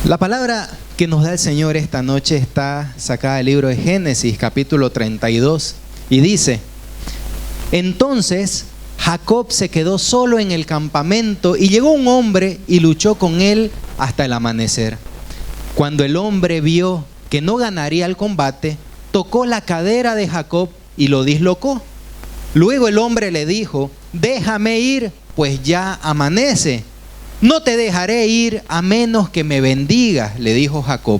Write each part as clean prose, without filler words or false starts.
La palabra que nos da el Señor esta noche está sacada del libro de Génesis, capítulo 32, y dice: entonces Jacob se quedó solo en el campamento y llegó un hombre y luchó con él hasta el amanecer. Cuando el hombre vio que no ganaría el combate, tocó la cadera de Jacob y lo dislocó. Luego el hombre le dijo: déjame ir, pues ya amanece. No te dejaré ir a menos que me bendigas, le dijo Jacob.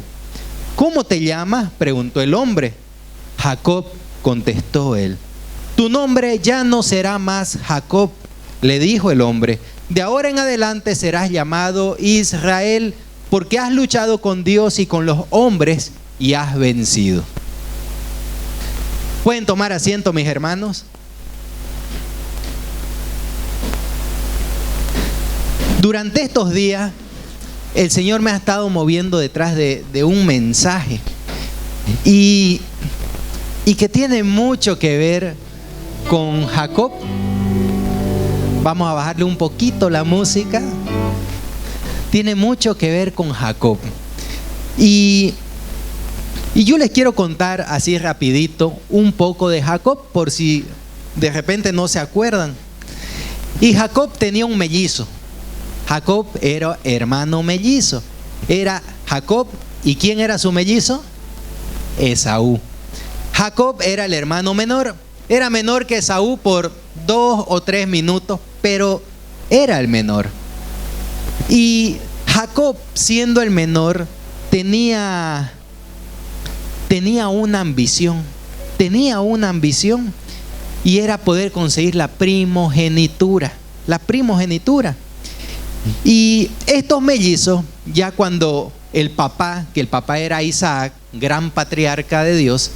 ¿Cómo te llamas?, preguntó el hombre. Jacob, contestó él. Tu nombre ya no será más Jacob, le dijo el hombre. De ahora en adelante serás llamado Israel, porque has luchado con Dios y con los hombres y has vencido. ¿Pueden tomar asiento, mis hermanos? Durante estos días, el Señor me ha estado moviendo detrás de un mensaje y que tiene mucho que ver con Jacob. Vamos a bajarle un poquito la música. Tiene mucho que ver con Jacob. Y yo les quiero contar así rapidito un poco de Jacob, por si de repente no se acuerdan. Y Jacob tenía un mellizo. Jacob era hermano mellizo. Era Jacob, ¿y quién era su mellizo? Esaú. Jacob era el hermano menor. Era menor que Esaú por 2 o 3 minutos, pero era el menor. Y Jacob, siendo el menor, tenía una ambición. Tenía una ambición, y era poder conseguir la primogenitura. La primogenitura. Y estos mellizos, ya cuando el papá, que el papá era Isaac, gran patriarca de Dios,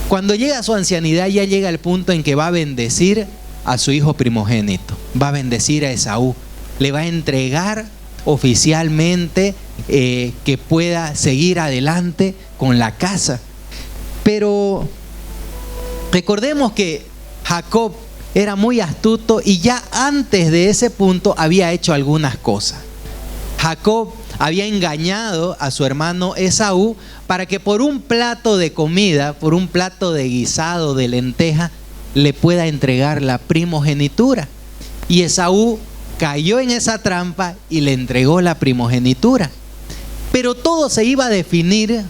cuando llega a su ancianidad, ya llega el punto en que va a bendecir a su hijo primogénito, va a bendecir a Esaú, le va a entregar oficialmente que pueda seguir adelante con la casa. Pero recordemos que Jacob era muy astuto y ya antes de ese punto había hecho algunas cosas. Jacob había engañado a su hermano Esaú para que por un plato de comida, por un plato de guisado de lenteja, le pueda entregar la primogenitura. Y Esaú cayó en esa trampa y le entregó la primogenitura. Pero todo se iba a definir,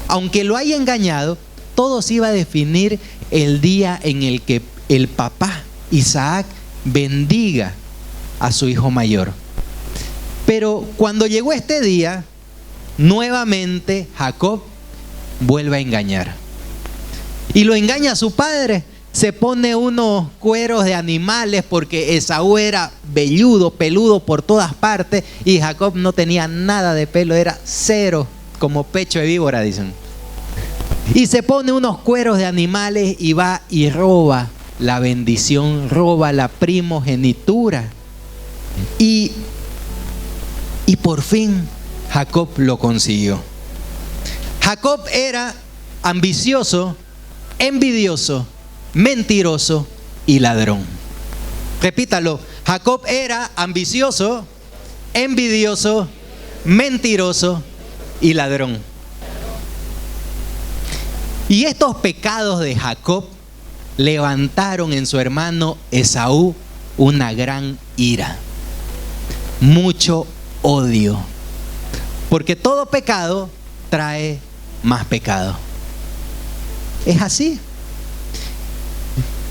aunque lo haya engañado, todo se iba a definir el día en el que el papá Isaac bendiga a su hijo mayor. Pero cuando llegó este día, nuevamente Jacob vuelve a engañar. Y lo engaña a su padre. Se pone unos cueros de animales porque Esaú era velludo, peludo por todas partes, y Jacob no tenía nada de pelo, era cero, como pecho de víbora, dicen. Y se pone unos cueros de animales y va y roba la bendición, roba la primogenitura. Y por fin Jacob lo consiguió. Jacob era ambicioso, envidioso, mentiroso y ladrón. Repítalo: Jacob era ambicioso, envidioso, mentiroso y ladrón. Y estos pecados de Jacob levantaron en su hermano Esaú una gran ira, mucho odio, porque todo pecado trae más pecado. Es así.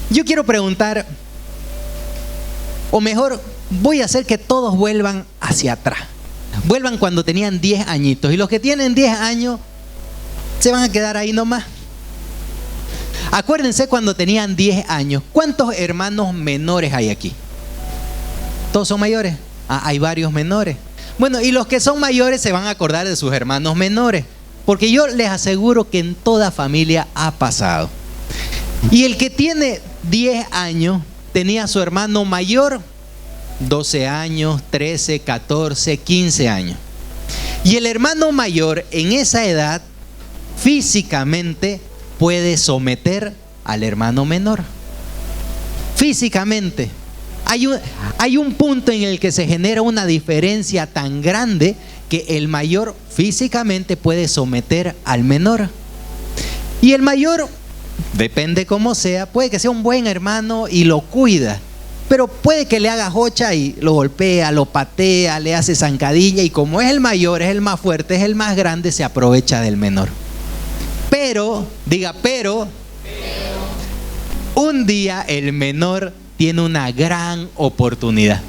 Yo quiero preguntar, o mejor, voy a hacer que todos vuelvan hacia atrás. Vuelvan cuando tenían 10 añitos. Y los que tienen 10 años se van a quedar ahí nomás. Acuérdense cuando tenían 10 años. ¿Cuántos hermanos menores hay aquí? ¿Todos son mayores? Hay varios menores. Bueno, y los que son mayores se van a acordar de sus hermanos menores, porque yo les aseguro que en toda familia ha pasado. Y el que tiene 10 años tenía a su hermano mayor 12 años, 13, 14, 15 años. Y el hermano mayor en esa edad físicamente puede someter al hermano menor. Físicamente. Hay un punto en el que se genera una diferencia tan grande que el mayor físicamente puede someter al menor. Y el mayor, depende cómo sea, puede que sea un buen hermano y lo cuida, pero puede que le haga jocha y lo golpea, lo patea, le hace zancadilla, y como es el mayor, es el más fuerte, es el más grande, se aprovecha del menor. Pero, diga, pero, un día el menor tiene una gran oportunidad.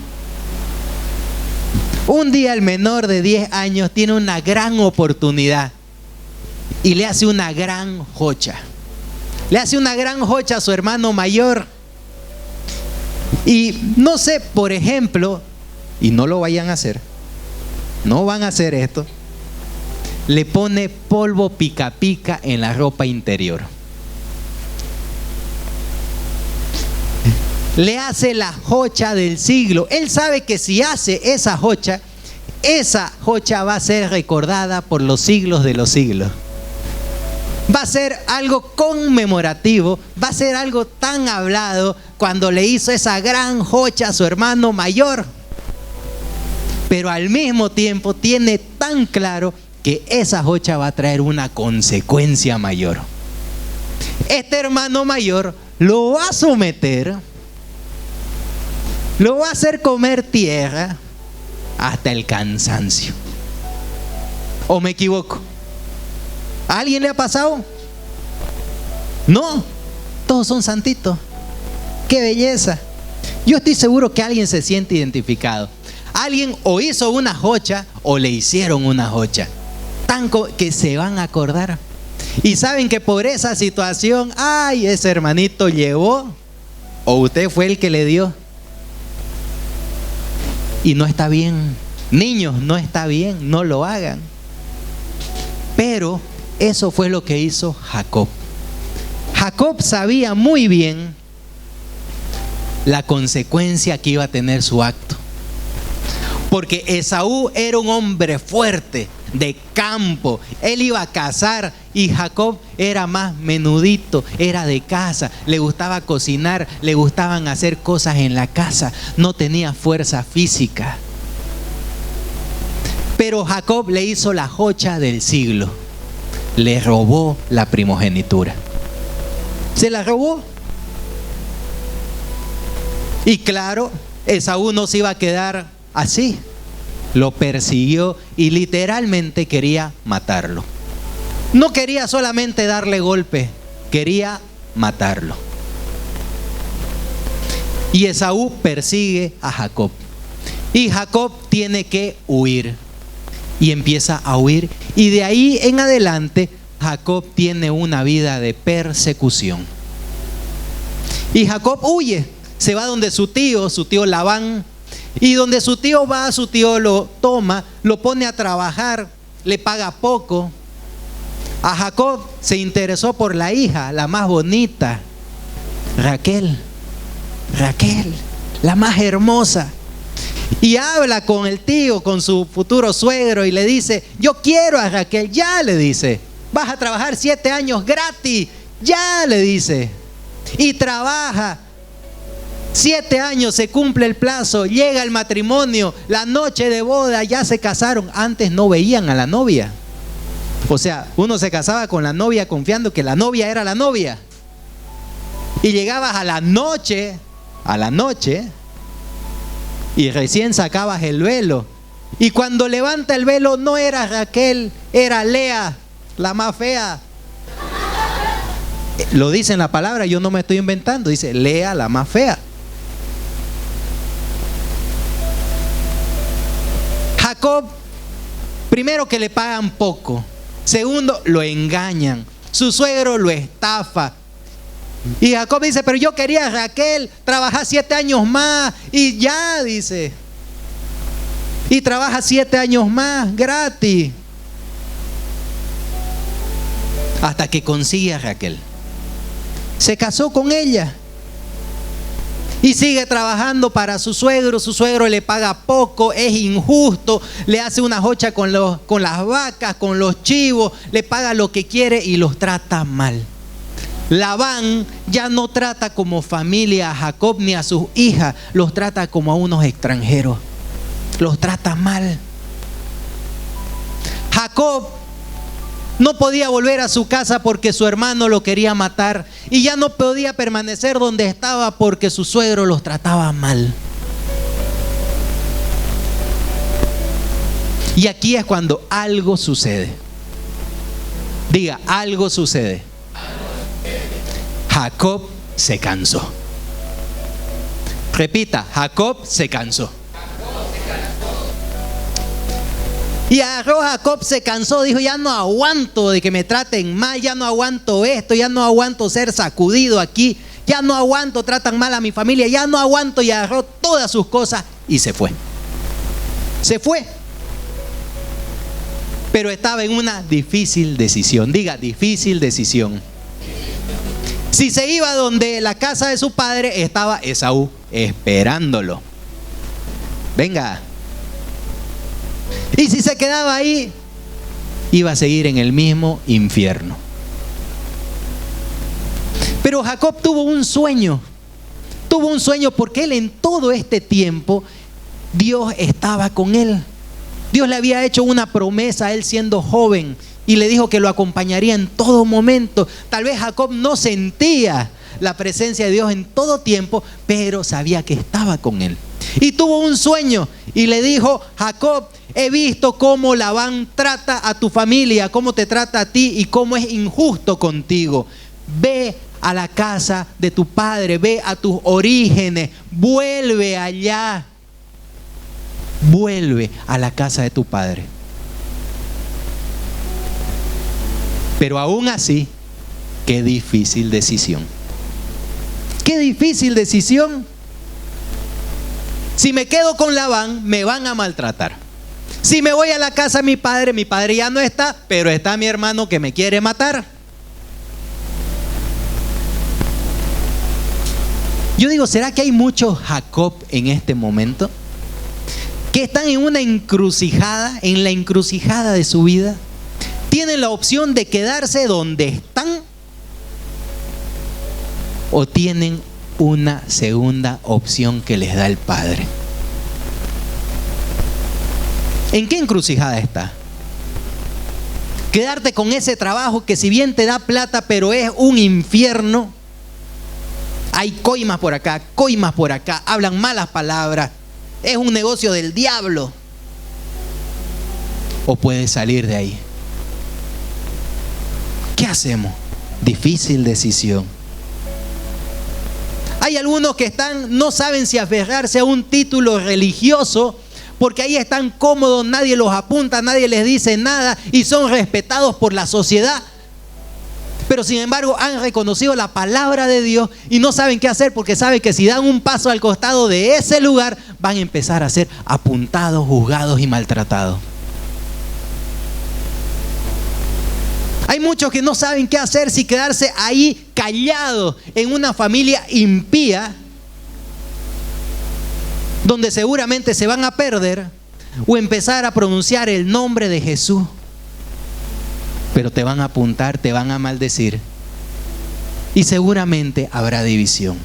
Un día el menor de 10 años tiene una gran oportunidad y le hace una gran jocha. Le hace una gran jocha a su hermano mayor. Y no sé, por ejemplo, y no lo vayan a hacer, no van a hacer esto, le pone polvo pica pica en la ropa interior. Le hace la jocha del siglo. Él sabe que si hace esa jocha va a ser recordada por los siglos de los siglos. Va a ser algo conmemorativo, va a ser algo tan hablado cuando le hizo esa gran jocha a su hermano mayor. Pero al mismo tiempo tiene tan claro que esa jocha va a traer una consecuencia mayor. Este hermano mayor lo va a someter, lo va a hacer comer tierra hasta el cansancio. ¿O me equivoco? ¿A alguien le ha pasado? No, todos son santitos. ¡Qué belleza! Yo estoy seguro que alguien se siente identificado. Alguien o hizo una jocha o le hicieron una jocha. Tan que se van a acordar. Y saben que por esa situación, ay, ese hermanito llevó, o usted fue el que le dio. Y no está bien. Niños, no está bien, no lo hagan. Pero eso fue lo que hizo Jacob. Jacob sabía muy bien la consecuencia que iba a tener su acto. Porque Esaú era un hombre fuerte, de campo. Él iba a cazar y Jacob era más menudito, era de casa, le gustaba cocinar, le gustaban hacer cosas en la casa, no tenía fuerza física. Pero Jacob le hizo la jocha del siglo. Le robó la primogenitura. Se la robó. Y claro, Esaú no se iba a quedar así. Lo persiguió y literalmente quería matarlo. No quería solamente darle golpes, quería matarlo. Y Esaú persigue a Jacob. Y Jacob tiene que huir. Y empieza a huir. Y de ahí en adelante, Jacob tiene una vida de persecución. Y Jacob huye. Se va donde su tío Labán. Y donde su tío va, su tío lo toma, lo pone a trabajar, le paga poco. A Jacob se interesó por la hija, la más bonita, Raquel, la más hermosa. Y habla con el tío, con su futuro suegro, y le dice: yo quiero a Raquel. Ya, le dice, vas a trabajar 7 años gratis. Ya, le dice. Y trabaja. 7 años, se cumple el plazo, llega el matrimonio, la noche de boda, ya se casaron. Antes no veían a la novia. O sea, uno se casaba con la novia confiando que la novia era la novia. Y llegabas a la noche, y recién sacabas el velo. Y cuando levanta el velo no era Raquel, era Lea, la más fea. Lo dice en la palabra, yo no me estoy inventando, dice Lea, la más fea. Jacob, primero que le pagan poco, segundo lo engañan, su suegro lo estafa. Y Jacob dice: pero yo quería a Raquel, trabajar 7 años más y ya, dice. Y trabaja 7 años más gratis. Hasta que consigue a Raquel. Se casó con ella. Y sigue trabajando para su suegro le paga poco, es injusto, le hace una jocha con las vacas, con los chivos, le paga lo que quiere y los trata mal. Labán ya no trata como familia a Jacob ni a sus hijas, los trata como a unos extranjeros, los trata mal. Jacob no podía volver a su casa porque su hermano lo quería matar, y ya no podía permanecer donde estaba porque su suegro los trataba mal. Y aquí es cuando algo sucede. Diga, algo sucede. Jacob se cansó. Repita, Jacob se cansó. Y Jacob se cansó, dijo, ya no aguanto de que me traten mal, ya no aguanto esto, ya no aguanto ser sacudido aquí, ya no aguanto, tratan mal a mi familia, ya no aguanto, y agarró todas sus cosas y se fue. Se fue. Pero estaba en una difícil decisión. Diga, difícil decisión. Si se iba donde la casa de su padre, estaba Esaú esperándolo. Venga. Y si se quedaba ahí, iba a seguir en el mismo infierno. Pero Jacob tuvo un sueño. Tuvo un sueño porque él en todo este tiempo, Dios estaba con él. Dios le había hecho una promesa a él siendo joven y le dijo que lo acompañaría en todo momento. Tal vez Jacob no sentía la presencia de Dios en todo tiempo, pero sabía que estaba con él. Y tuvo un sueño y le dijo, Jacob, he visto cómo Labán trata a tu familia, cómo te trata a ti y cómo es injusto contigo. Ve a la casa de tu padre, ve a tus orígenes, vuelve allá. Vuelve a la casa de tu padre. Pero aún así, qué difícil decisión. Qué difícil decisión. Si me quedo con Labán, me van a maltratar. Si me voy a la casa de mi padre ya no está, pero está mi hermano que me quiere matar. Yo digo, ¿será que hay muchos Jacob en este momento? Que están en una encrucijada, en la encrucijada de su vida. Tienen la opción de quedarse donde están o tienen una segunda opción que les da el Padre. ¿En qué encrucijada está? Quedarte con ese trabajo que si bien te da plata, pero es un infierno. Hay coimas por acá, hablan malas palabras. Es un negocio del diablo. O puedes salir de ahí. ¿Qué hacemos? Difícil decisión. Hay algunos que no saben si aferrarse a un título religioso, porque ahí están cómodos, nadie los apunta, nadie les dice nada y son respetados por la sociedad. Pero sin embargo han reconocido la palabra de Dios y no saben qué hacer porque saben que si dan un paso al costado de ese lugar van a empezar a ser apuntados, juzgados y maltratados. Hay muchos que no saben qué hacer, si quedarse ahí callados en una familia impía, donde seguramente se van a perder, o empezar a pronunciar el nombre de Jesús. Pero te van a apuntar, te van a maldecir y seguramente habrá división.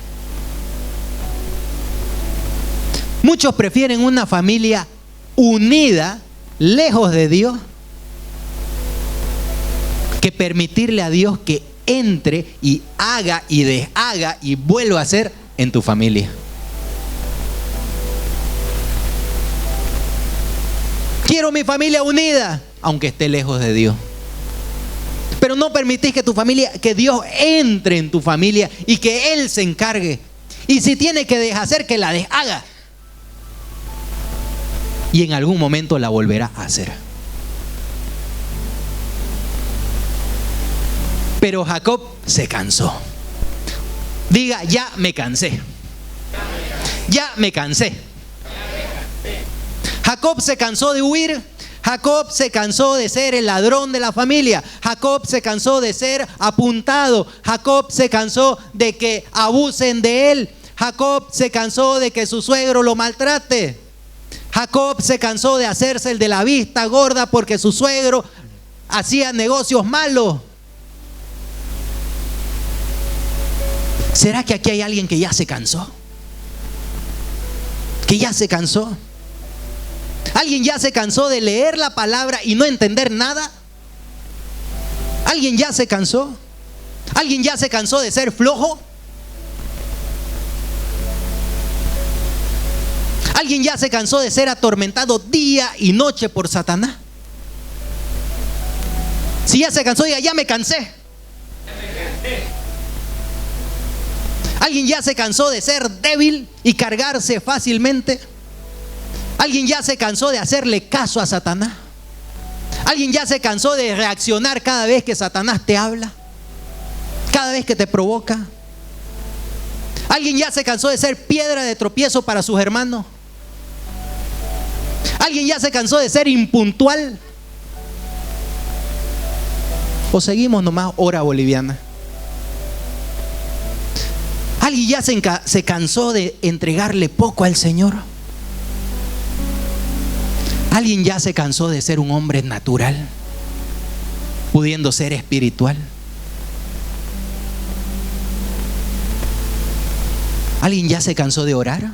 Muchos prefieren una familia unida, lejos de Dios, que permitirle a Dios que entre y haga y deshaga y vuelva a ser en tu familia. Quiero mi familia unida, aunque esté lejos de Dios. Pero no permitís que tu familia, que Dios entre en tu familia y que Él se encargue. Y si tiene que deshacer, que la deshaga. Y en algún momento la volverá a hacer. Pero Jacob se cansó. Diga, ya me cansé. Ya me cansé. Jacob se cansó de huir. Jacob se cansó de ser el ladrón de la familia. Jacob se cansó de ser apuntado. Jacob se cansó de que abusen de él. Jacob se cansó de que su suegro lo maltrate. Jacob se cansó de hacerse el de la vista gorda porque su suegro hacía negocios malos. ¿Será que aquí hay alguien que ya se cansó? ¿Que ya se cansó? ¿Alguien ya se cansó de leer la palabra y no entender nada? ¿Alguien ya se cansó? ¿Alguien ya se cansó de ser flojo? ¿Alguien ya se cansó de ser atormentado día y noche por Satanás? Si ya se cansó, diga, ya me cansé. ¿Alguien ya se cansó de ser débil y cargarse fácilmente? ¿Alguien ya se cansó de hacerle caso a Satanás? ¿Alguien ya se cansó de reaccionar cada vez que Satanás te habla? Cada vez que te provoca. ¿Alguien ya se cansó de ser piedra de tropiezo para sus hermanos? ¿Alguien ya se cansó de ser impuntual? ¿O seguimos nomás hora boliviana? ¿Alguien ya se cansó de entregarle poco al Señor? ¿Alguien ya se cansó de ser un hombre natural, pudiendo ser espiritual? ¿Alguien ya se cansó de orar?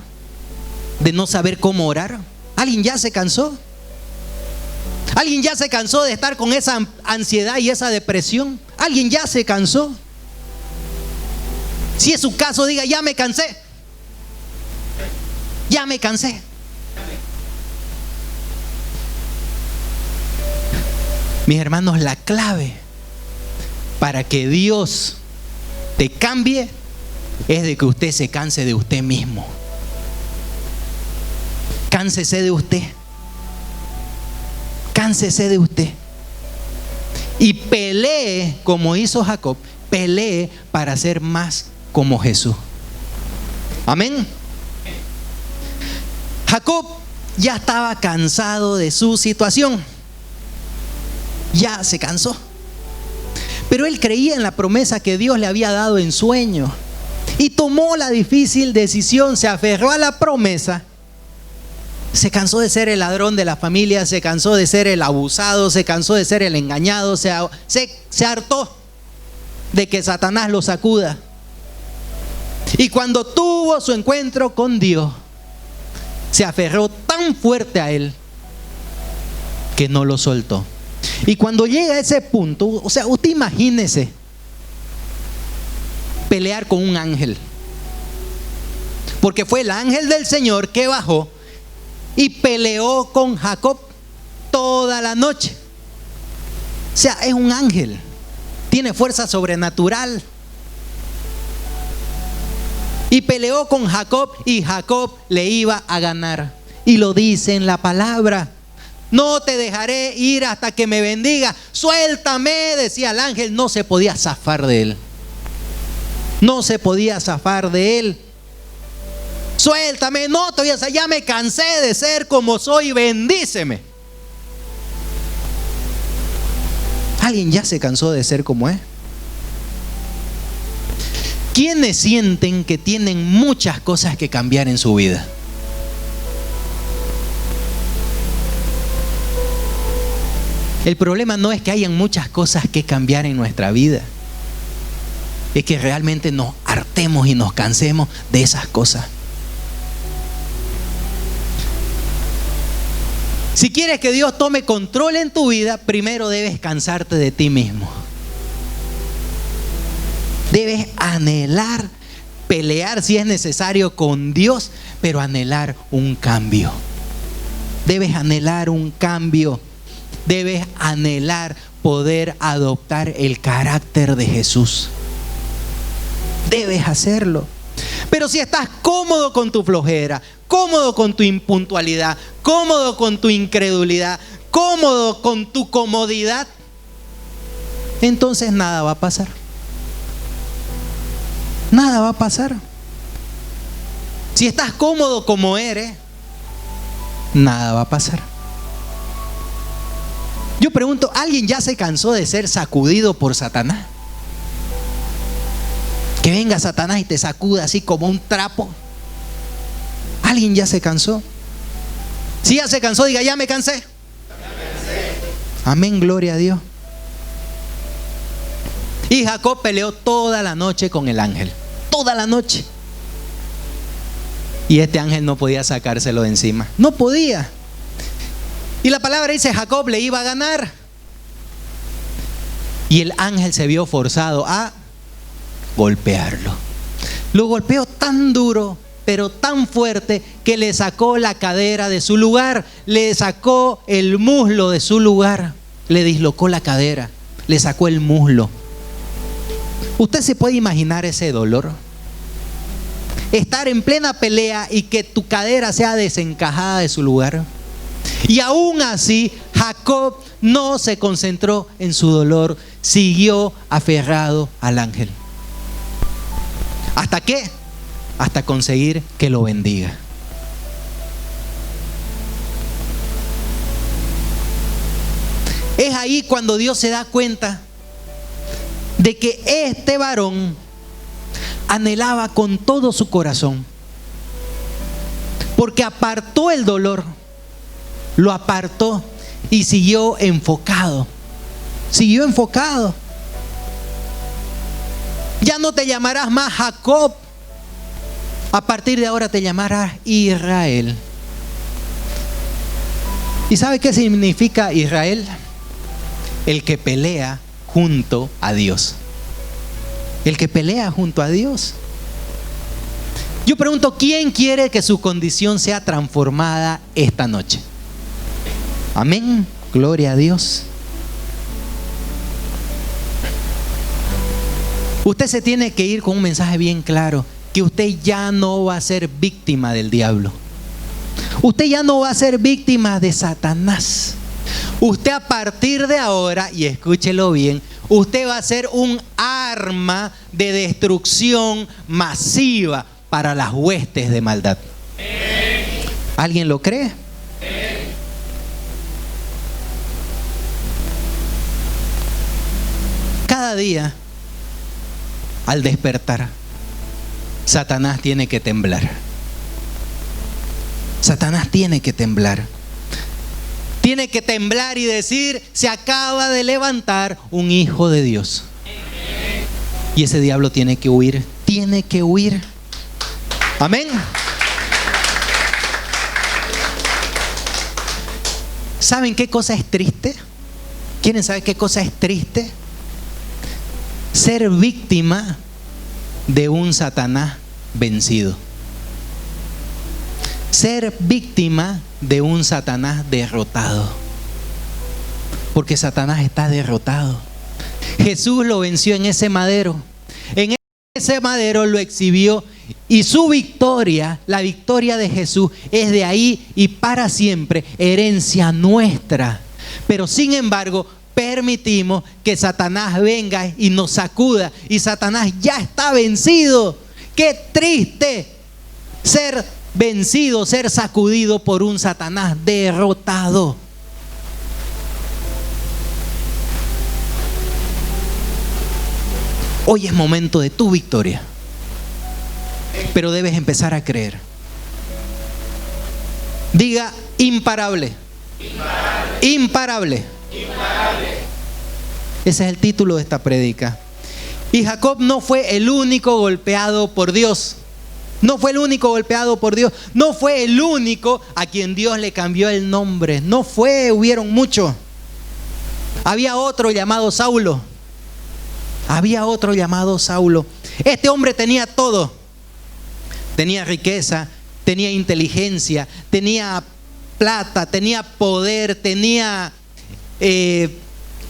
¿De no saber cómo orar? ¿Alguien ya se cansó? ¿Alguien ya se cansó de estar con esa ansiedad y esa depresión? ¿Alguien ya se cansó? Si es su caso, diga, ya me cansé. Ya me cansé. Mis hermanos, la clave para que Dios te cambie es de que usted se canse de usted mismo. Cánsese de usted. Cánsese de usted. Y pelee como hizo Jacob. Pelee para ser más como Jesús. Amén. Jacob ya estaba cansado de su situación. Ya se cansó. Pero él creía en la promesa que Dios le había dado en sueño. Y tomó la difícil decisión, se aferró a la promesa. Se cansó de ser el ladrón de la familia, se cansó de ser el abusado, se cansó de ser el engañado, se hartó de que Satanás lo sacuda. Y cuando tuvo su encuentro con Dios, se aferró tan fuerte a Él que no lo soltó. Y cuando llega a ese punto, o sea, usted imagínese pelear con un ángel, porque fue el ángel del Señor que bajó y peleó con Jacob toda la noche. O sea, es un ángel, tiene fuerza sobrenatural. Y peleó con Jacob y Jacob le iba a ganar. Y lo dice en la palabra: no te dejaré ir hasta que me bendiga. Suéltame, decía el ángel. No se podía zafar de él. No se podía zafar de él. Suéltame, no te voy a zafar. Ya me cansé de ser como soy, bendíceme. ¿Alguien ya se cansó de ser como es? ¿Quiénes sienten que tienen muchas cosas que cambiar en su vida? El problema no es que hayan muchas cosas que cambiar en nuestra vida. Es que realmente nos hartemos y nos cansemos de esas cosas. Si quieres que Dios tome control en tu vida, primero debes cansarte de ti mismo. Debes anhelar, pelear si es necesario con Dios, pero anhelar un cambio. Debes anhelar un cambio. Debes anhelar poder adoptar el carácter de Jesús. Debes hacerlo. Pero si estás cómodo con tu flojera, cómodo con tu impuntualidad, cómodo con tu incredulidad, cómodo con tu comodidad, entonces nada va a pasar. Nada va a pasar. Si estás cómodo como eres, nada va a pasar. Yo pregunto, ¿alguien ya se cansó de ser sacudido por Satanás? Que venga Satanás y te sacuda así como un trapo. ¿Alguien ya se cansó? Si ya se cansó, diga, ya me cansé. Amén, gloria a Dios. Y Jacob peleó toda la noche con el ángel. Toda la noche. Y este ángel no podía sacárselo de encima. No podía. Y la palabra dice, Jacob le iba a ganar. Y el ángel se vio forzado a golpearlo. Lo golpeó tan duro, pero tan fuerte, que le sacó la cadera de su lugar, le sacó el muslo de su lugar, le dislocó la cadera, le sacó el muslo. ¿Usted se puede imaginar ese dolor? Estar en plena pelea y que tu cadera sea desencajada de su lugar. Y aún así, Jacob no se concentró en su dolor, siguió aferrado al ángel. ¿Hasta qué? Hasta conseguir que lo bendiga. Es ahí cuando Dios se da cuenta de que este varón anhelaba con todo su corazón, porque apartó el dolor, lo apartó y siguió enfocado. Siguió enfocado. Ya no te llamarás más Jacob. A partir de ahora te llamarás Israel. ¿Y sabe qué significa Israel? El que pelea junto a Dios. El que pelea junto a Dios. Yo pregunto, ¿quién quiere que su condición sea transformada esta noche? Amén. Gloria a Dios. Usted se tiene que ir con un mensaje bien claro, que usted ya no va a ser víctima del diablo. Usted ya no va a ser víctima de Satanás. Usted a partir de ahora, y escúchelo bien, usted va a ser un arma de destrucción masiva para las huestes de maldad. ¿Alguien lo cree? Cada día, al despertar, Satanás tiene que temblar. Satanás tiene que temblar. Tiene que temblar y decir, se acaba de levantar un hijo de Dios. Y ese diablo tiene que huir. Tiene que huir. Amén. ¿Saben qué cosa es triste? ¿Quieren saber qué cosa es triste? Ser víctima de un Satanás vencido. Ser víctima de un Satanás derrotado. Porque Satanás está derrotado. Jesús lo venció en ese madero. En ese madero lo exhibió. Y su victoria, la victoria de Jesús, es de ahí y para siempre herencia nuestra. Pero sin embargo, permitimos que Satanás venga y nos sacuda. Y Satanás ya está vencido. Qué triste ser vencido, ser sacudido por un Satanás derrotado. Hoy es momento de tu victoria. Pero debes empezar a creer. Diga imparable. Imparable. Imparable. Imparable. Ese es el título de esta prédica. Y Jacob no fue el único golpeado por Dios. No fue el único golpeado por Dios. No fue el único a quien Dios le cambió el nombre. No fue, hubieron muchos. Había otro llamado Saulo. Había otro llamado Saulo. Este hombre tenía todo. Tenía riqueza, tenía inteligencia, tenía plata, tenía poder, tenía...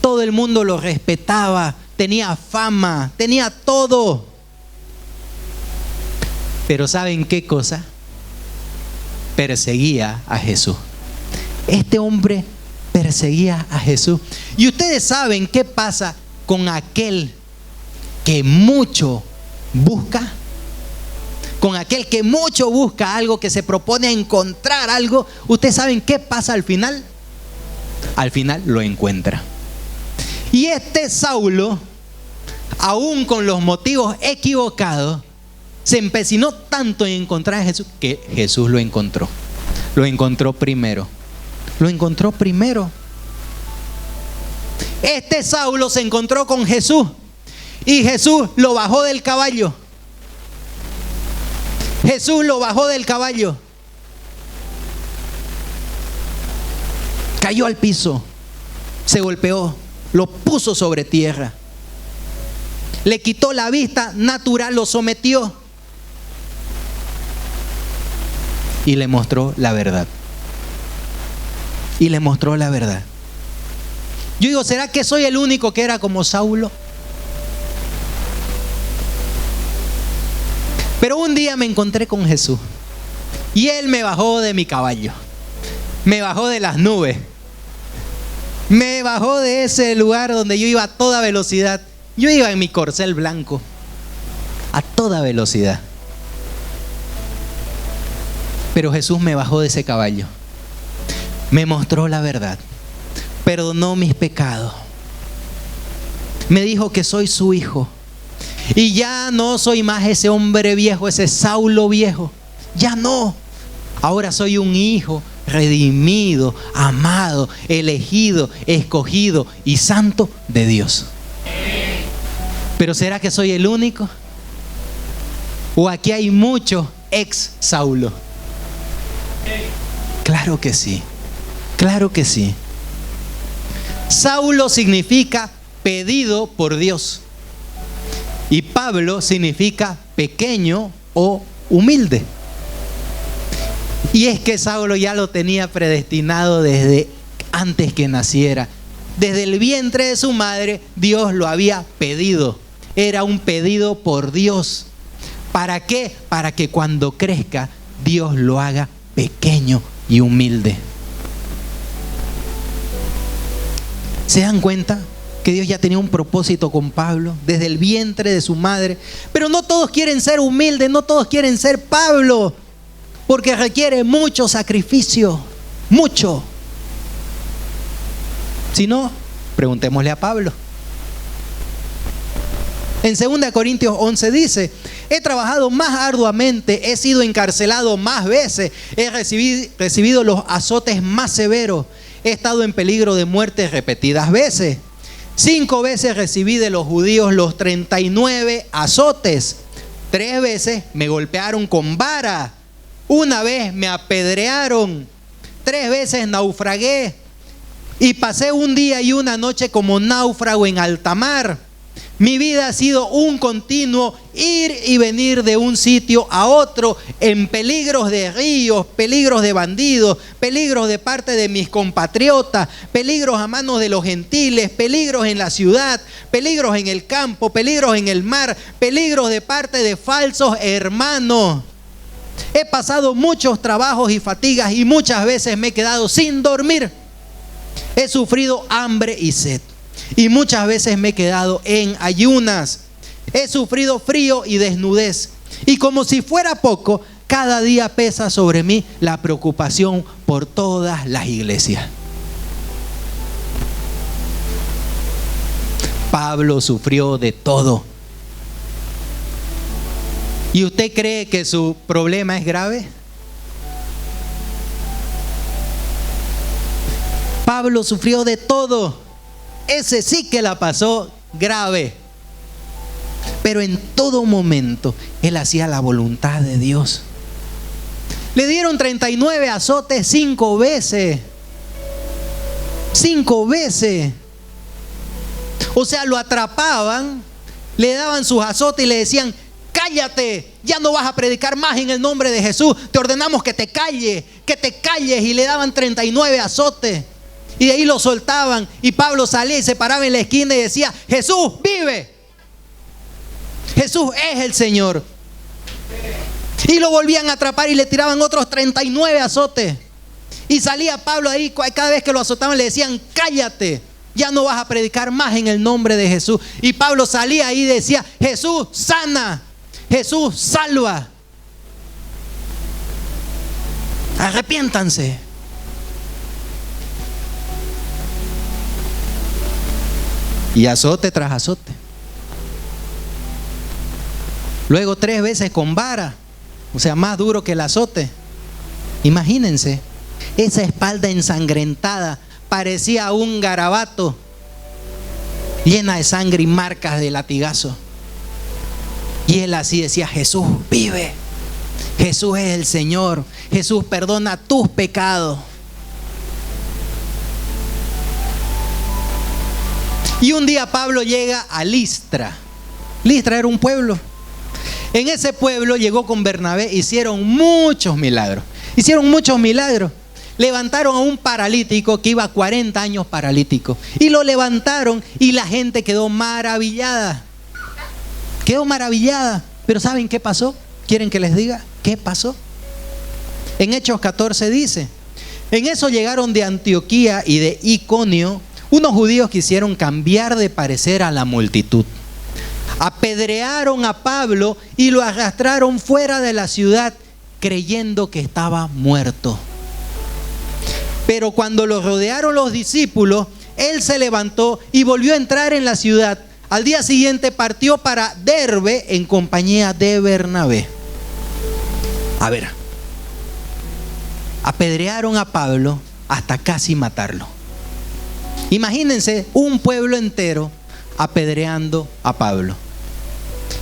todo el mundo lo respetaba, tenía fama, tenía todo. Pero ¿saben qué cosa? Perseguía a Jesús. Este hombre perseguía a Jesús. Y ustedes saben qué pasa con aquel que mucho busca. Con aquel que mucho busca algo, que se propone a encontrar algo. ¿Ustedes saben qué pasa al final? Al final lo encuentra. Y este Saulo, aún con los motivos equivocados, se empecinó tanto en encontrar a Jesús que Jesús lo encontró. Lo encontró primero. Lo encontró primero. Este Saulo se encontró con Jesús y Jesús lo bajó del caballo. Jesús lo bajó del caballo. Cayó al piso, se golpeó, lo puso sobre tierra, le quitó la vista natural, lo sometió y le mostró la verdad. Y le mostró la verdad. Yo digo, ¿será que soy el único que era como Saulo? Pero un día me encontré con Jesús y Él me bajó de mi caballo, me bajó de las nubes, me bajó de ese lugar donde yo iba a toda velocidad. Yo iba en mi corcel blanco a toda velocidad, pero Jesús me bajó de ese caballo, me mostró la verdad, perdonó mis pecados, me dijo que soy su hijo. Y ya no soy más ese hombre viejo, ese Saulo viejo. Ya no. Ahora soy un hijo redimido, amado, elegido, escogido y santo de Dios. Pero ¿será que soy el único? ¿O aquí hay muchos ex Saulo? Claro que sí. Claro que sí. Saulo significa pedido por Dios. Y Pablo significa pequeño o humilde. Y es que Saulo ya lo tenía predestinado desde antes que naciera. Desde el vientre de su madre, Dios lo había pedido. Era un pedido por Dios. ¿Para qué? Para que cuando crezca, Dios lo haga pequeño y humilde. ¿Se dan cuenta? Que Dios ya tenía un propósito con Pablo desde el vientre de su madre. Pero no todos quieren ser humildes, no todos quieren ser Pablo, porque requiere mucho sacrificio, mucho. Si no, preguntémosle a Pablo. En 2 Corintios 11 dice: he trabajado más arduamente, he sido encarcelado más veces, he recibido los azotes más severos, he estado en peligro de muerte repetidas veces. 5 veces recibí de los judíos los 39 azotes. 3 veces me golpearon con vara. 1 vez me apedrearon. 3 veces naufragué. Y pasé un día y una noche como náufrago en alta mar. Mi vida ha sido un continuo ir y venir de un sitio a otro, en peligros de ríos, peligros de bandidos, peligros de parte de mis compatriotas, peligros a manos de los gentiles, peligros en la ciudad, peligros en el campo, peligros en el mar, peligros de parte de falsos hermanos. He pasado muchos trabajos y fatigas y muchas veces me he quedado sin dormir. He sufrido hambre y sed. Y muchas veces me he quedado en ayunas. He sufrido frío y desnudez. Y como si fuera poco, cada día pesa sobre mí la preocupación por todas las iglesias. Pablo sufrió de todo. ¿Y usted cree que su problema es grave? Pablo sufrió de todo. Ese sí que la pasó grave. Pero en todo momento él hacía la voluntad de Dios. Le dieron 39 azotes 5 veces. 5 veces. O sea, lo atrapaban, le daban sus azotes y le decían: cállate, ya no vas a predicar más en el nombre de Jesús. Te ordenamos que te calles. Y le daban 39 azotes. Y de ahí lo soltaban y Pablo salía y se paraba en la esquina y decía: Jesús vive. Jesús es el Señor. Y lo volvían a atrapar y le tiraban otros 39 azotes. Y salía Pablo ahí, cada vez que lo azotaban le decían: cállate, ya no vas a predicar más en el nombre de Jesús. Y Pablo salía ahí y decía: Jesús sana, Jesús salva. Arrepiéntanse. Y azote tras azote. Luego 3 veces con vara. O sea, más duro que el azote. Imagínense, esa espalda ensangrentada parecía un garabato, llena de sangre y marcas de latigazo. Y él así decía: Jesús vive. Jesús es el Señor. Jesús perdona tus pecados. Y un día Pablo llega a Listra. Listra era un pueblo. En ese pueblo llegó con Bernabé, hicieron muchos milagros. Levantaron a un paralítico que iba 40 años paralítico. Y lo levantaron y la gente quedó maravillada. Pero ¿saben qué pasó? ¿Quieren que les diga qué pasó? En Hechos 14 dice: en eso llegaron de Antioquía y de Iconio unos judíos quisieron cambiar de parecer a la multitud. Apedrearon a Pablo y lo arrastraron fuera de la ciudad creyendo que estaba muerto. Pero cuando lo rodearon los discípulos, él se levantó y volvió a entrar en la ciudad. Al día siguiente partió para Derbe en compañía de Bernabé. A ver, apedrearon a Pablo hasta casi matarlo. Imagínense un pueblo entero apedreando a Pablo.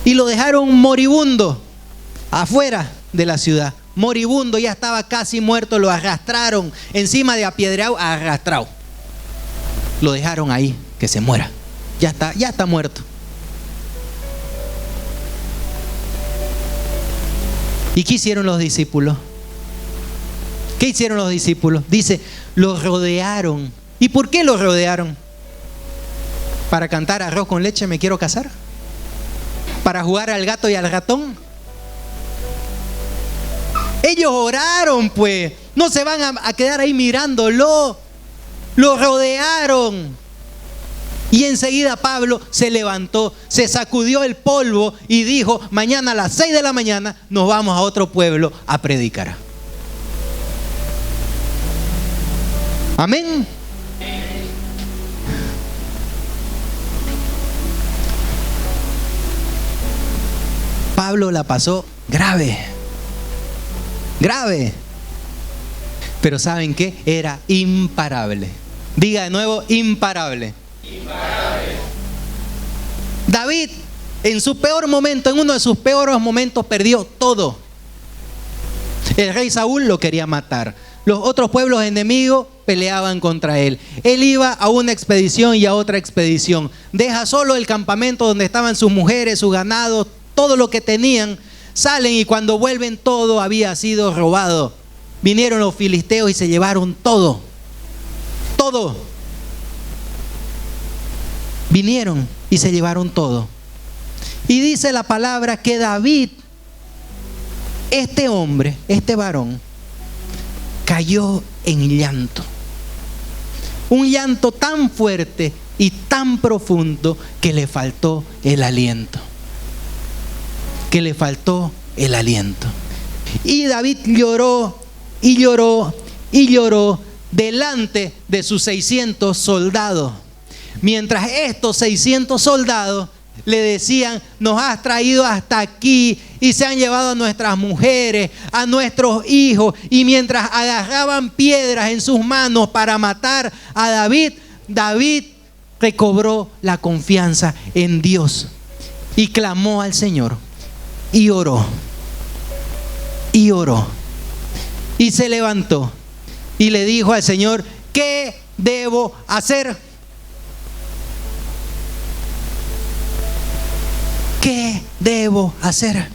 Y lo dejaron moribundo afuera de la ciudad. Moribundo, ya estaba casi muerto, lo arrastraron encima de apedreado, arrastrado. Lo dejaron ahí, que se muera. Ya está muerto. ¿Y qué hicieron los discípulos? Dice, los rodearon. ¿Y por qué los rodearon? ¿Para cantar arroz con leche me quiero casar? ¿Para jugar al gato y al ratón? Ellos oraron, pues. No se van a quedar ahí mirándolo. Lo rodearon. Y enseguida Pablo se levantó, se sacudió el polvo y dijo: mañana a las 6 de la mañana nos vamos a otro pueblo a predicar. Amén. Pablo la pasó grave. Pero ¿saben qué? Era imparable. Diga de nuevo, imparable. David, en su peor momento, en uno de sus peores momentos, perdió todo. El rey Saúl lo quería matar. Los otros pueblos enemigos peleaban contra él. Él iba a una expedición y a otra expedición. Deja solo el campamento donde estaban sus mujeres, su ganado, todo lo que tenían. Salen y cuando vuelven todo había sido robado. Vinieron los filisteos y se llevaron todo. Todo. Vinieron y se llevaron todo. Y dice la palabra que David, este hombre, este varón, cayó en llanto. Un llanto tan fuerte y tan profundo que le faltó el aliento. Y David lloró y lloró y lloró delante de sus 600 soldados. Mientras estos 600 soldados le decían: nos has traído hasta aquí y se han llevado a nuestras mujeres, a nuestros hijos. Y mientras agarraban piedras en sus manos para matar a David, David recobró la confianza en Dios y clamó al Señor y oró. Y se levantó y le dijo al Señor: ¿qué debo hacer? ¿Qué debo hacer?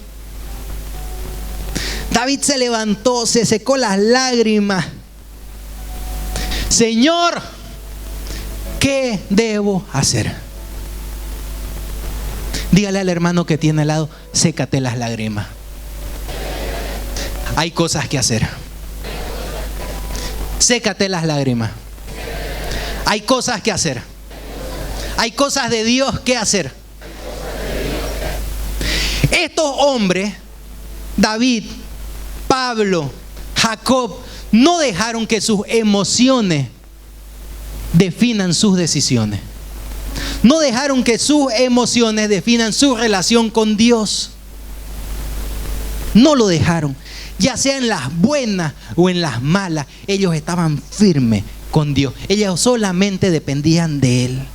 David se levantó, se secó las lágrimas. Señor, ¿qué debo hacer? Dígale al hermano que tiene al lado: sécate las lágrimas. Hay cosas que hacer. Sécate las lágrimas. Hay cosas que hacer. Hay cosas de Dios que hacer. Estos hombres, David, Pablo, Jacob, no dejaron que sus emociones definan sus decisiones. No dejaron que sus emociones definan su relación con Dios. No lo dejaron. Ya sea en las buenas o en las malas, ellos estaban firmes con Dios. Ellos solamente dependían de Él.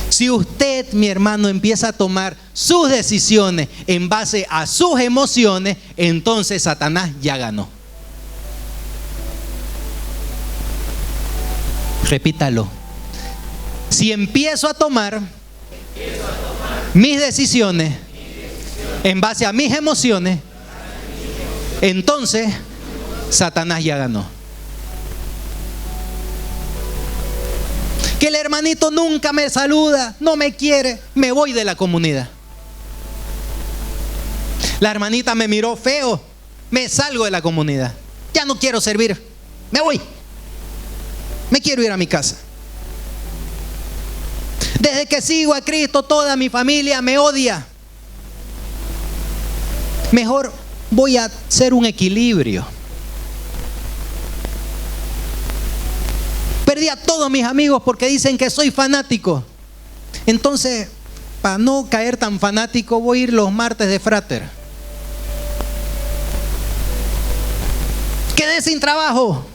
Si usted, mi hermano, empieza a tomar sus decisiones en base a sus emociones, entonces Satanás ya ganó. Repítalo. Si Si empiezo a tomar mis decisiones en base a mis emociones, entonces Satanás ya ganó. Que el hermanito nunca me saluda, no me quiere, me voy de la comunidad. La hermanita me miró feo, me salgo de la comunidad. Ya no quiero servir, me voy. Me quiero ir a mi casa. Desde que sigo a Cristo, toda mi familia me odia. Mejor voy a hacer un equilibrio. Perdí a todos mis amigos porque dicen que soy fanático. Entonces, para no caer tan fanático, voy a ir los martes de Frater. Quedé sin trabajo.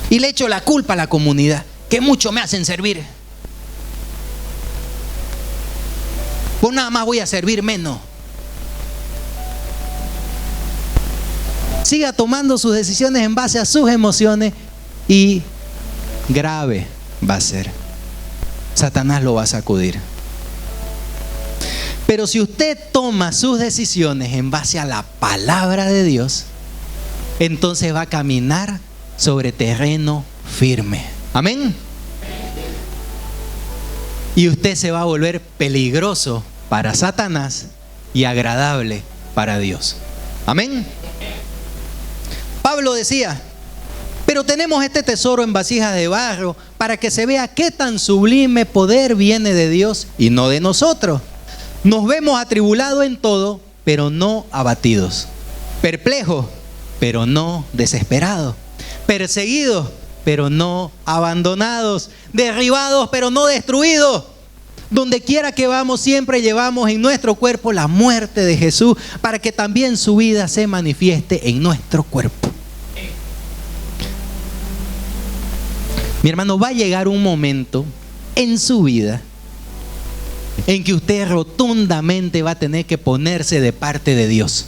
Y le echo la culpa a la comunidad, que mucho me hacen servir. Pues nada más voy a servir menos. Siga tomando sus decisiones en base a sus emociones y grave va a ser. Satanás lo va a sacudir. Pero si usted toma sus decisiones en base a la palabra de Dios, entonces va a caminar sobre terreno firme. Amén. Y usted se va a volver peligroso para Satanás y agradable para Dios. Amén. Pablo decía: pero tenemos este tesoro en vasijas de barro para que se vea qué tan sublime poder viene de Dios y no de nosotros. Nos vemos atribulados en todo, pero no abatidos. Perplejos, pero no desesperados. Perseguidos, pero no abandonados. Derribados, pero no destruidos. Donde quiera que vamos, siempre llevamos en nuestro cuerpo la muerte de Jesús, para que también su vida se manifieste en nuestro cuerpo. Mi hermano, va a llegar un momento en su vida en que usted rotundamente va a tener que ponerse de parte de Dios.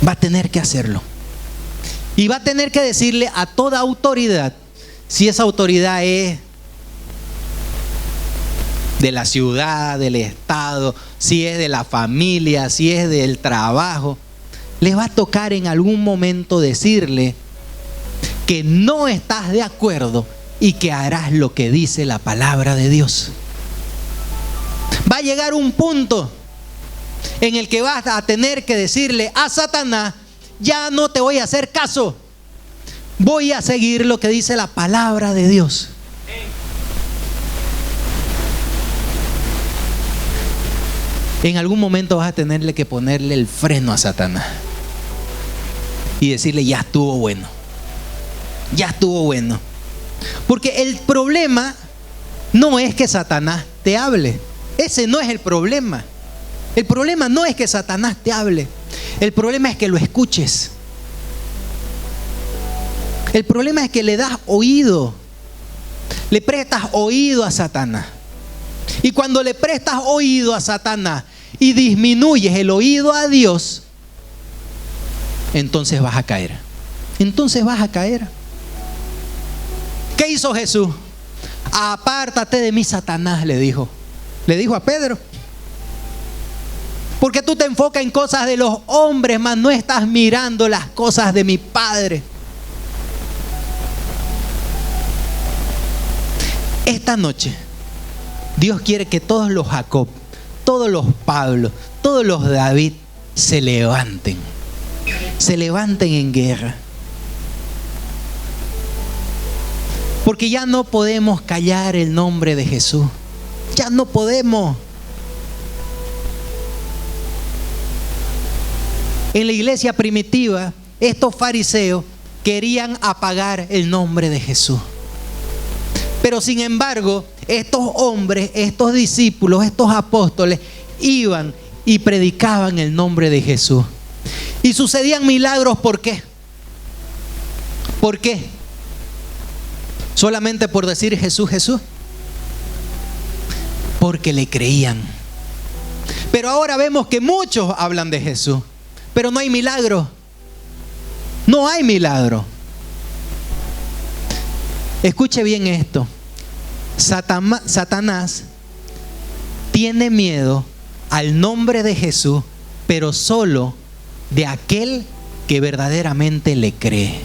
Va a tener que hacerlo. Y va a tener que decirle a toda autoridad, si esa autoridad es de la ciudad, del estado, si es de la familia, si es del trabajo, le va a tocar en algún momento decirle que no estás de acuerdo y que harás lo que dice la palabra de Dios. Va a llegar un punto en el que vas a tener que decirle a Satanás: ya no te voy a hacer caso, voy a seguir lo que dice la palabra de Dios. En algún momento vas a tenerle que ponerle el freno a Satanás y decirle: ya estuvo bueno, ya estuvo bueno. Porque el problema no es que Satanás te hable. Ese no es el problema. El problema no es que Satanás te hable. El problema es que lo escuches. El problema es que le das oído. Le prestas oído a Satanás. Y cuando le prestas oído a Satanás y disminuyes el oído a Dios, entonces vas a caer. Entonces vas a caer. ¿Qué hizo Jesús? Apártate de mí, Satanás, le dijo. Le dijo a Pedro. Porque tú te enfocas en cosas de los hombres, mas no estás mirando las cosas de mi Padre. Esta noche Dios quiere que todos los Jacob, todos los Pablo, todos los David se levanten en guerra. Porque ya no podemos callar el nombre de Jesús. Ya no podemos. En la iglesia primitiva, estos fariseos querían apagar el nombre de Jesús. Pero sin embargo, estos hombres, estos discípulos, estos apóstoles iban y predicaban el nombre de Jesús. Y sucedían milagros. ¿Por qué? ¿Por qué? ¿Solamente por decir Jesús, Jesús? Porque le creían. Pero ahora vemos que muchos hablan de Jesús, pero no hay milagro. No hay milagro. Escuche bien esto. Satanás tiene miedo al nombre de Jesús, pero solo de aquel que verdaderamente le cree.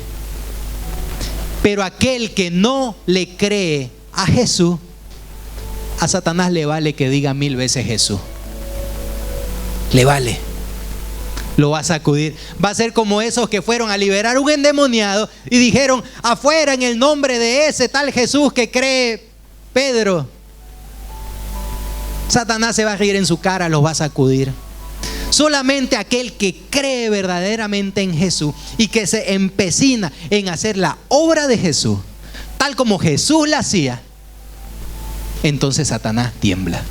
Pero aquel que no le cree a Jesús, a Satanás le vale que diga 1000 veces Jesús. Le vale. Lo va a sacudir. Va a ser como esos que fueron a liberar un endemoniado y dijeron: afuera en el nombre de ese tal Jesús que cree Pedro. Satanás se va a reír en su cara, los va a sacudir. Solamente aquel que cree verdaderamente en Jesús y que se empecina en hacer la obra de Jesús, tal como Jesús la hacía, entonces Satanás tiembla.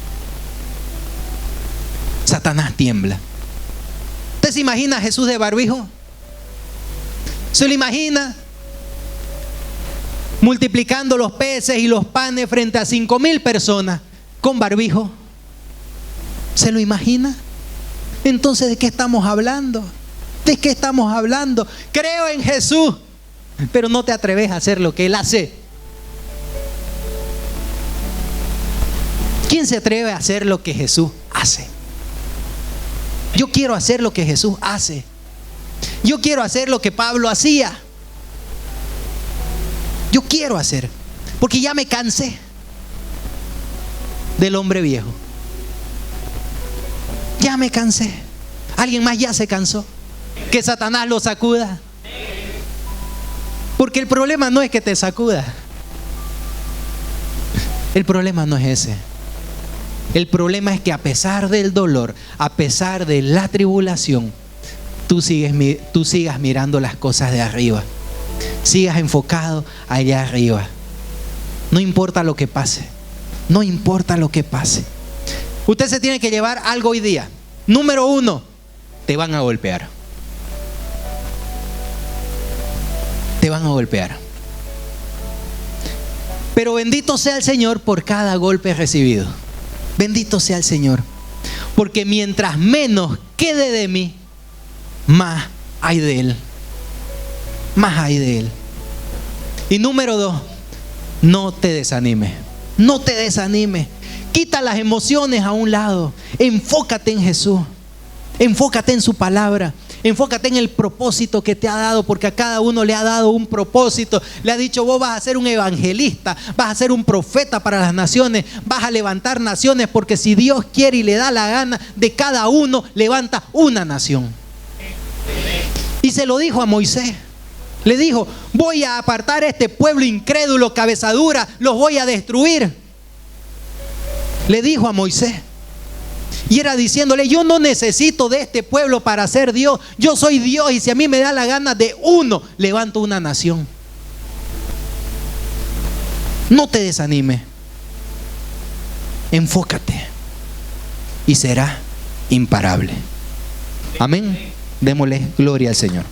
Satanás tiembla. ¿Usted se imagina a Jesús de barbijo? ¿Se lo imagina multiplicando los peces y los panes frente a 5,000 personas con barbijo? ¿Se lo imagina? Entonces, ¿de qué estamos hablando? ¿De qué estamos hablando? Creo en Jesús, pero no te atreves a hacer lo que Él hace. ¿Quién se atreve a hacer lo que Jesús hace? Yo quiero hacer lo que Jesús hace. Yo quiero hacer lo que Pablo hacía. Yo quiero hacer, porque ya me cansé del hombre viejo. Ya me cansé. ¿Alguien más ya se cansó? Que Satanás lo sacuda. Porque el problema no es que te sacuda. El problema no es ese. El problema es que a pesar del dolor, a pesar de la tribulación, tú sigas mirando las cosas de arriba. Sigas enfocado allá arriba. No importa lo que pase. No importa lo que pase. Usted se tiene que llevar algo hoy día. Número 1, te van a golpear. Te van a golpear. Pero bendito sea el Señor por cada golpe recibido. Bendito sea el Señor. Porque mientras menos quede de mí, más hay de Él. Más hay de Él. Y número 2, no te desanimes. No te desanimes. Quita las emociones a un lado. Enfócate en Jesús. Enfócate en su palabra. Enfócate en el propósito que te ha dado, porque a cada uno le ha dado un propósito. Le ha dicho: vos vas a ser un evangelista, vas a ser un profeta para las naciones, vas a levantar naciones, porque si Dios quiere y le da la gana, de cada uno levanta una nación. Y se lo dijo a Moisés. Le dijo: voy a apartar a este pueblo incrédulo, cabeza dura, los voy a destruir. Le dijo a Moisés. Y era diciéndole: yo no necesito de este pueblo para ser Dios. Yo soy Dios, y si a mí me da la gana de uno, levanto una nación. No te desanimes. Enfócate y será imparable. Amén. Démosle gloria al Señor.